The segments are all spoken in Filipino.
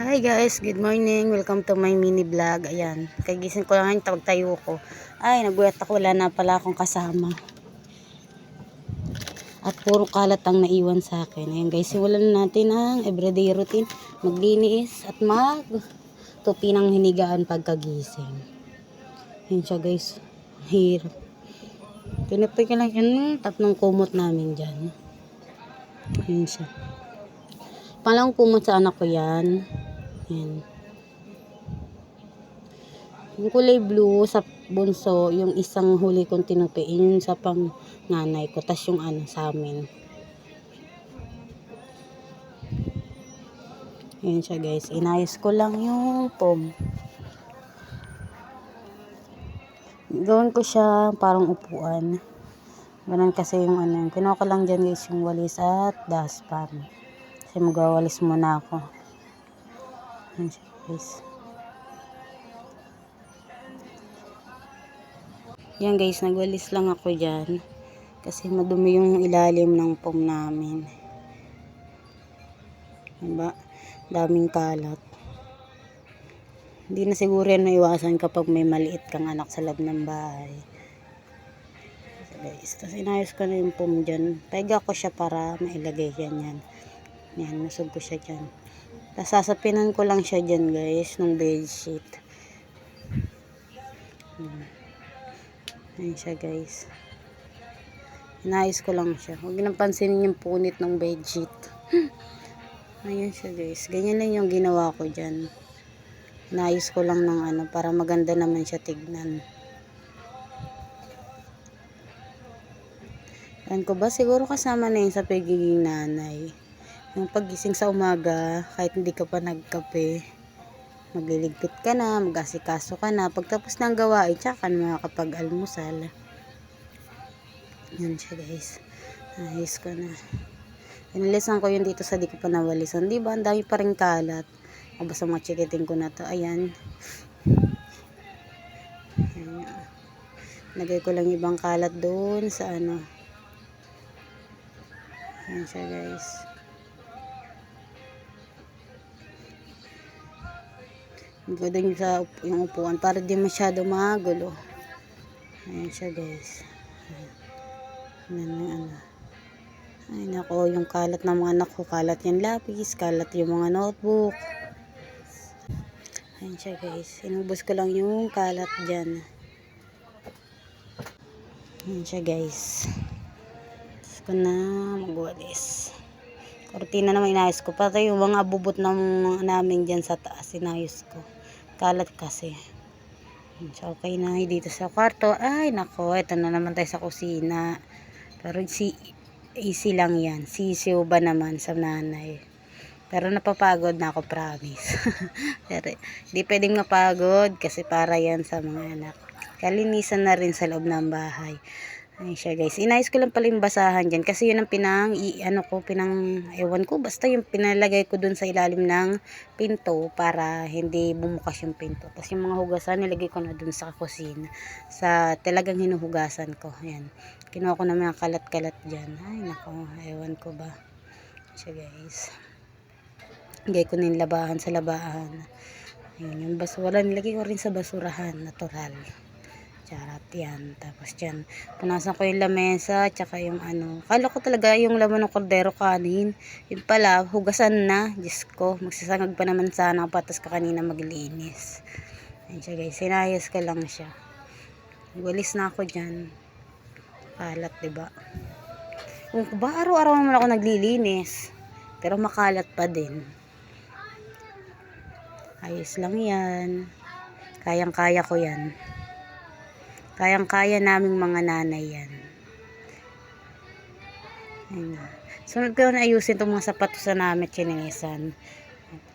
Hi guys, good morning. Welcome to my mini vlog. Ayan, kagising ko lang, tawag tayo ko. Ay, nagulat ako, wala na pala akong kasama. At puro kalat ang naiwan sa akin. Ayan guys, simulan natin ang everyday routine. Maglinis at tupi ng hinigaan pagkagising. Ayan siya guys, hirap. Tinapay ko lang yan, tatlong kumot namin dyan. Ayan siya. Palang kumot sa anak ko yan. Ayan. Yung kulay blue sa bunso, yung isang huli kong tinupi, yun sa pang nanay ko. Tas yung sa amin. Ayan siya guys. Inayos ko lang yung pom. Gawin ko siya parang upuan. Ganun kasi yung kinuha ko lang dyan guys yung walis at dustpan. Kasi magawalis muna ako. Ayan siya guys. Yan guys, nagwalis lang ako dyan. Kasi madumi yung ilalim ng pom namin. Diba? Daming kalat. Hindi na siguro yan maiwasan kapag may maliit kang anak sa loob ng bahay. So guys, tapos inayos ko na yung pom dyan. Paiga ko siya para mailagay yan. Yan, nasog ko siya dyan. Tapos sasapinan ko lang siya dyan guys, ng bedsheet. Ayan siya guys. Inayos ko lang siya. Huwag nang pansinin yung punit ng bedsheet. Ayan siya guys. Ganyan lang yung ginawa ko dyan. Inayos ko lang ng para maganda naman siya tignan. Yan ko ba? Siguro kasama na yun sa pagiging nanay. Yung pagising sa umaga, kahit hindi ka pa nagkape, magliligpit ka na, mag-asikaso ka na. Pagtapos ng gawain, tsaka na makakapag-almusal. Yan siya guys. Ayos ko na. Inilisan ko yun dito sa di ko pa nawalisan. Diba? Ang dami pa rin kalat. O basta machikitin ko na to. Ayan. Ayan. Lagay ko lang ibang kalat doon sa Ayan siya guys. Lagay doon sa yung upuan para di masyado magulo. Ayan siya guys. Ayan. Ay nako, yung kalat ng mga anak ko, kalat yung lapis, kalat yung mga notebook. Ayan siya guys, inubos ko lang yung kalat dyan. Ayan siya guys. Tapos ko na magwalis. Kortina naman inayos ko, pati yung mga abubot namin dyan sa taas, inayos ko. Kalat kasi. So, okay na dito sa kwarto. Ay nako, ito na naman tayo sa kusina. Pero easy lang yan. Sisiw ba naman sa nanay. Pero napapagod na ako, promise. Pero hindi pwedeng mapagod kasi para yan sa mga anak. Kalinisan na rin sa loob ng bahay. Ayun siya guys. Inayos ko lang pala yung basahan dyan. Kasi yun ang ewan ko. Basta yung pinalagay ko dun sa ilalim ng pinto para hindi bumukas yung pinto. Tapos yung mga hugasan, nilagay ko na dun sa kusina. Sa talagang hinuhugasan ko. Ayan. Kinuha ko na mga kalat-kalat dyan. Ay nako, ewan ko ba. Siya guys. Lagay ko na yung labahan sa labahan. Ayun, yung basura. Nilagay ko rin sa basurahan. Natural. Charot yan. Tapos dyan, punasan ko yung lamesa, tsaka yung Kala ko talaga yung laman ng kordero kanin. Yun pala, hugasan na. Diyos ko, magsasangag pa naman sana ako patas ka kanina maglinis. Ayun siya guys, sinayos ko lang siya. Walis na ako dyan. Kalat, diba? Kung ba, araw-araw naman ako naglilinis. Pero makalat pa din. Ayos lang yan. Kayang-kaya ko yan. Kayang-kaya naming mga nanay yan. Ayun. Sunod ko na ayusin itong mga sapatos na namin chinesan.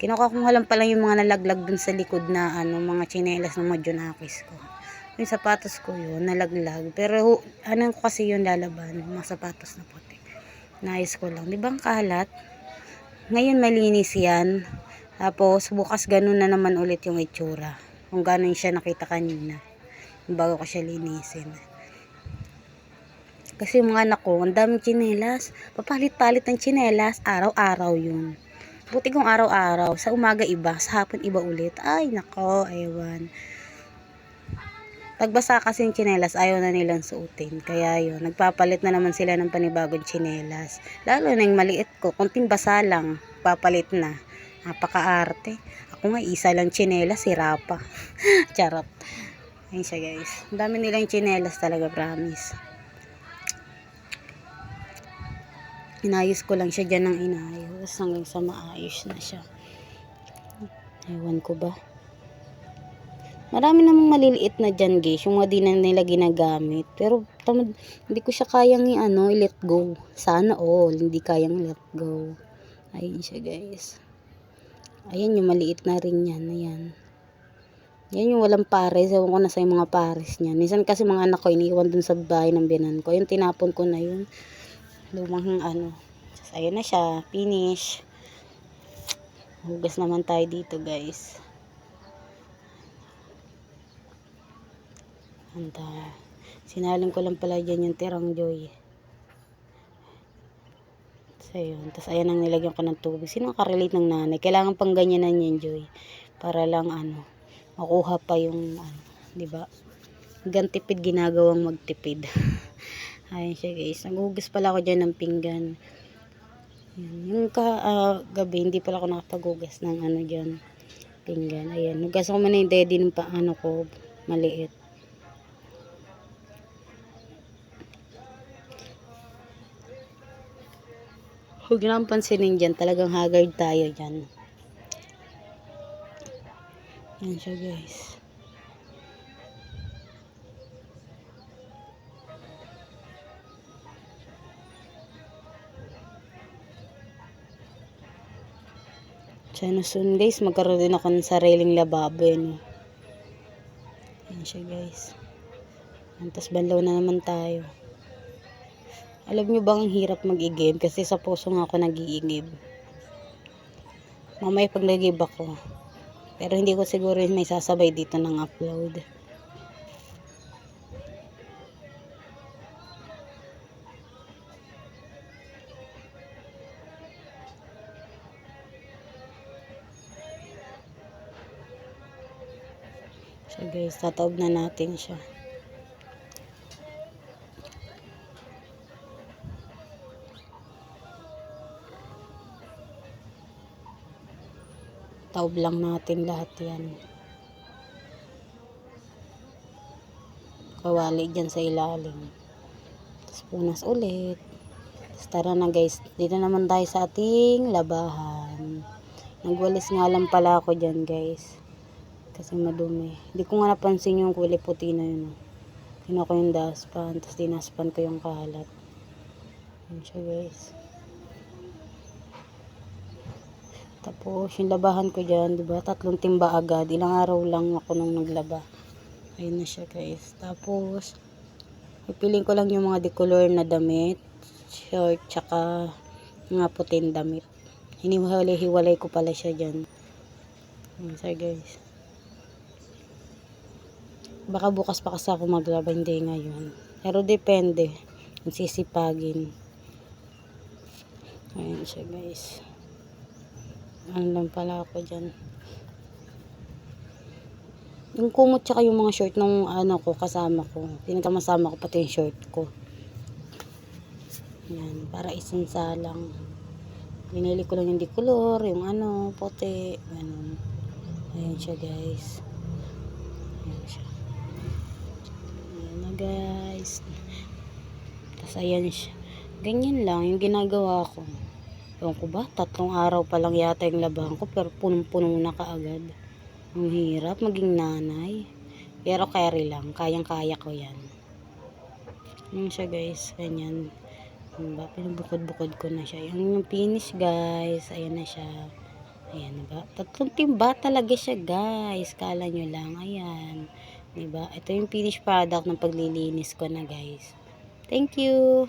Kinuha ko nga lang pala yung mga nalaglag dun sa likod na mga chinelas ng mga junakis ko. Yung sapatos ko yun, nalaglag. Pero ko kasi yun lalaban, mga sapatos na puti. Nais ko lang. Di ba ang kalat? Ngayon malinis yan. Tapos bukas ganun na naman ulit yung itsura. Kung gano'n siya nakita kanina. Bago ko siya linisin. Kasi yung mga anak ko, ang daming tsinelas. Papalit-palit ng tsinelas. Araw-araw yun. Buti kong araw-araw. Sa umaga iba, sa hapon iba ulit. Ay, nako, ewan. Pagbasa kasi yung tsinelas, ayaw na nilang suotin. Kaya yun, nagpapalit na naman sila ng panibagong tsinelas. Lalo na yung maliit ko, konting basa lang, papalit na. Napaka-arte. Ako nga, isa lang tsinelas, sira pa. Charot. Ayun siya guys. Ang dami nilang tsinelas talaga, promise. Inayos ko lang siya dyan ng inayos hanggang sa maayos na siya. Ewan ko ba. Marami namang maliliit na dyan guys, yung mga di na nila ginagamit. Pero tamad, hindi ko siya kayang i-let go. Sana all, hindi kayang let go. Ayun siya guys. Ayan yung maliit na rin yan. Ayan. Yan yung walang pares. Ewan ko na sa yung mga pares niyan. Minsan kasi mga anak ko iniwan dun sa bahay ng binan ko. Yung tinapon ko na yun. Lumang So, ayun na siya. Finish. Hugas naman tayo dito guys. Anta. Sinalin ko lang pala dyan yung tirang Joy. So, yun. Tapos, ayan ang nilagyan ko ng tubig. Sino nakarelate ng nanay? Kailangan pang ganyanan yan, Joy. Para lang, makuha pa yung, diba? Hanggang tipid ginagawang magtipid. Ayun siya, guys. Naghugas pala ako dyan ng pinggan. Yung gabi, hindi pala ako nakapaghugas ng dyan. Pinggan. Ayan. Hugas ko muna yung daddy ng ko, maliit. Huwag nang pansinin dyan, talagang haggard tayo dyan. Yan siya guys. Sana soon guys, magkaroon din ako ng sariling lababo yun. Yan siya guys. Tapos banlaw na naman tayo. Alam nyo bang ang hirap mag-igib? Kasi sa puso nga ako nag-iigib. Mamaya pag nag-igib ako. Pero hindi ko siguro may sasabay dito ng upload. So guys, tataob na natin siya. Taob lang natin lahat yan. Kawali dyan sa ilalim. Tapos punas ulit. Tapos tara na guys. Dito naman tayo sa ating labahan. Nagwalis nga lang pala ako dyan guys. Kasi madumi. Hindi ko nga napansin yung kulay puti na yun. Kinuha ko yung dustpan. Tapos dinaspan ko yung kalat. Yun siya guys. Tapos, yung labahan ko dyan, diba? 3 timba agad. Ilang araw lang ako nung naglaba. Ayun na siya, guys. Tapos, ipiling ko lang yung mga decolor na damit. Short, tsaka mga puting damit. Hiniwalay ko pala siya dyan. Ayun siya, guys. Baka bukas pa kasi ako maglaba, hindi ngayon. Pero depende. Ang sisipagin. Ayun siya, guys. Ano lang pala ako dyan. Yung kumot tsaka yung mga short nung ko kasama ko. Pinagkamasama ko pati yung short ko. Yan, para isinsalang. Binili ko lang yung decolor, yung puti. Ganun. Ayan siya guys. Ayan siya. Ayan na guys. Tapos ayan siya. Ganyan lang yung ginagawa ko. Ewan ko ba, 3 araw pa lang yata yung labahan ko, pero punong-puno na kaagad. Ang hirap maging nanay. Pero carry lang, kayang-kaya ko yan. Yan siya guys, ganyan. Diba? Pinubukod-bukod ko na siya. Yan yung finish guys, ayan na siya. Ayan, diba? 3 timba talaga siya guys, kala nyo lang, ayan. Diba? Ito yung finish product ng paglilinis ko na guys. Thank you!